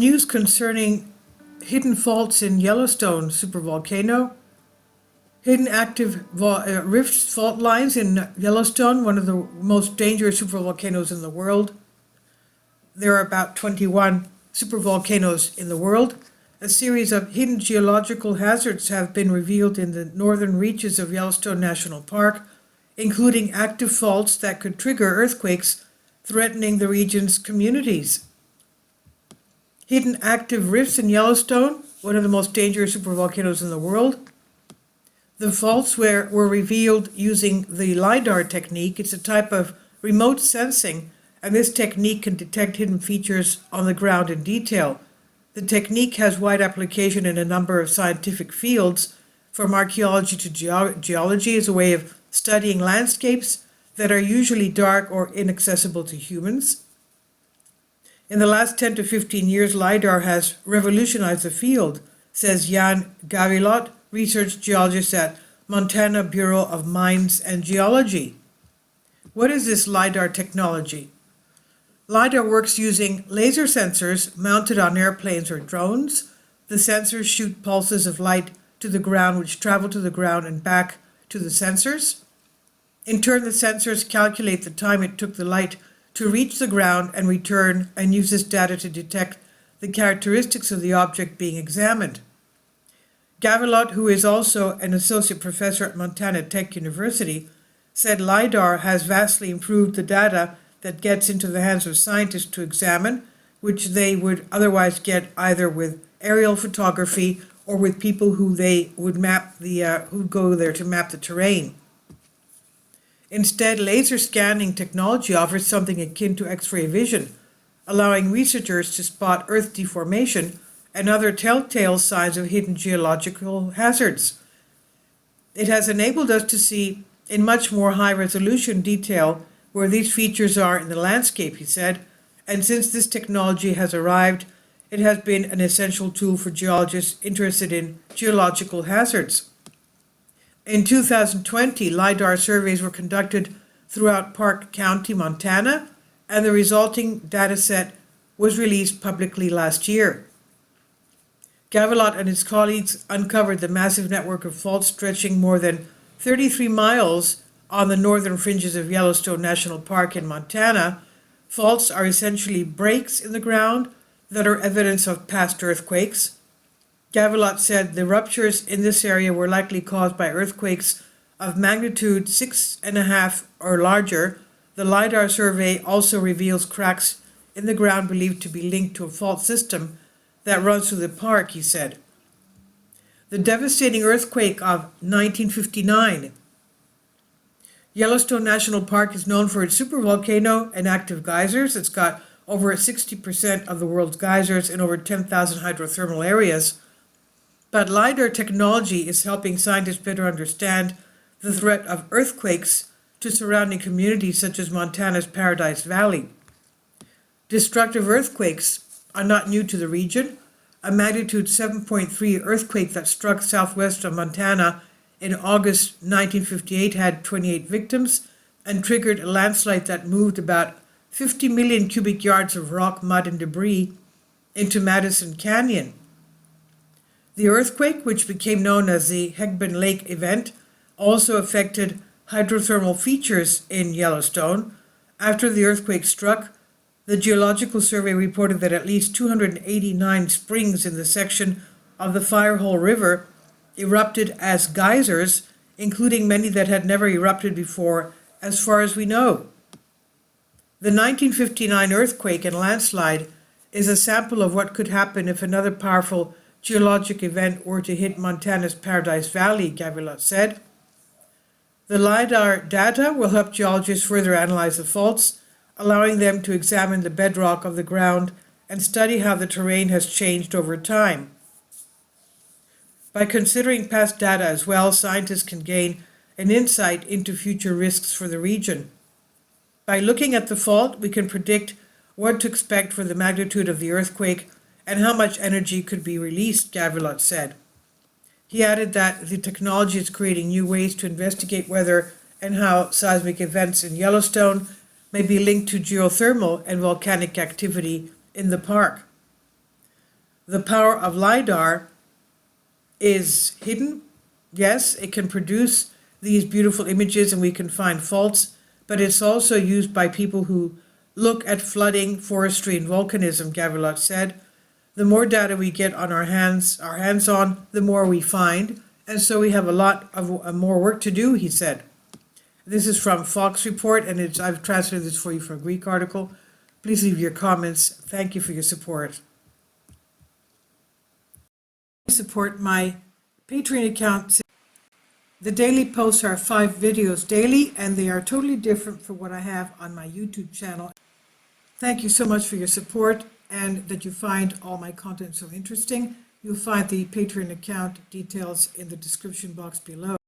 news concerning hidden faults in Yellowstone Supervolcano, hidden active rift fault lines in Yellowstone, one of the most dangerous supervolcanoes in the world. There are about 21 supervolcanoes in the world. A series of hidden geological hazards have been revealed in the northern reaches of Yellowstone National Park, including active faults that could trigger earthquakes, threatening the region's communities. Hidden active rifts in Yellowstone, one of the most dangerous supervolcanoes in the world. The faults were revealed using the LIDAR technique. It's a type of remote sensing, and this technique can detect hidden features on the ground in detail. The technique has wide application in a number of scientific fields, from archaeology to geology, as a way of studying landscapes that are usually dark or inaccessible to humans. In the last 10 to 15 years, LIDAR has revolutionized the field, says Jan Gavilot, research geologist at Montana Bureau of Mines and Geology. What is this LIDAR technology? LIDAR works using laser sensors mounted on airplanes or drones. The sensors shoot pulses of light to the ground, which travel to the ground and back to the sensors. In turn, the sensors calculate the time it took the light to reach the ground and return, and use this data to detect the characteristics of the object being examined. Gavilot, who is also an associate professor at Montana Tech University, said LIDAR has vastly improved the data that gets into the hands of scientists to examine, which they would otherwise get either with aerial photography or with people who they would map who go there to map the terrain. Instead, laser scanning technology offers something akin to X-ray vision, allowing researchers to spot Earth deformation and other telltale signs of hidden geological hazards. It has enabled us to see in much more high-resolution detail where these features are in the landscape, he said, and since this technology has arrived, it has been an essential tool for geologists interested in geological hazards. In 2020, LIDAR surveys were conducted throughout Park County, Montana, and the resulting data set was released publicly last year. Gavilot and his colleagues uncovered the massive network of faults stretching more than 33 miles on the northern fringes of Yellowstone National Park in Montana. Faults are essentially breaks in the ground that are evidence of past earthquakes. Gavilot said the ruptures in this area were likely caused by earthquakes of magnitude 6.5 or larger. The LIDAR survey also reveals cracks in the ground believed to be linked to a fault system that runs through the park, he said. The devastating earthquake of 1959. Yellowstone National Park is known for its supervolcano and active geysers. It's got over 60% of the world's geysers in over 10,000 hydrothermal areas. But LIDAR technology is helping scientists better understand the threat of earthquakes to surrounding communities such as Montana's Paradise Valley. Destructive earthquakes are not new to the region. A magnitude 7.3 earthquake that struck southwest of Montana in August 1958 had 28 victims and triggered a landslide that moved about 50 million cubic yards of rock, mud, and debris into Madison Canyon. The earthquake, which became known as the Hegben Lake event, also affected hydrothermal features in Yellowstone. After the earthquake struck, the Geological Survey reported that at least 289 springs in the section of the Firehole River erupted as geysers, including many that had never erupted before, as far as we know. The 1959 earthquake and landslide is a sample of what could happen if another powerful geologic event were to hit Montana's Paradise Valley, Gavilot said. The LIDAR data will help geologists further analyze the faults, allowing them to examine the bedrock of the ground and study how the terrain has changed over time. By considering past data as well, scientists can gain an insight into future risks for the region. By looking at the fault, we can predict what to expect for the magnitude of the earthquake and how much energy could be released, Gavilot said. He added that the technology is creating new ways to investigate whether and how seismic events in Yellowstone may be linked to geothermal and volcanic activity in the park. The power of LIDAR is hidden. Yes, it can produce these beautiful images and we can find faults, but it's also used by people who look at flooding, forestry, and volcanism, Gavrilot said. The more data we get on our hands on, the more we find. And so we have a lot of more work to do, he said. This is from Fox Report, and I've translated this for you from a Greek article. Please leave your comments. Thank you for your support. Support my Patreon account. The daily posts are 5 videos daily, and they are totally different from what I have on my YouTube channel. Thank you so much for your support and that you find all my content so interesting. You'll find the Patreon account details in the description box below.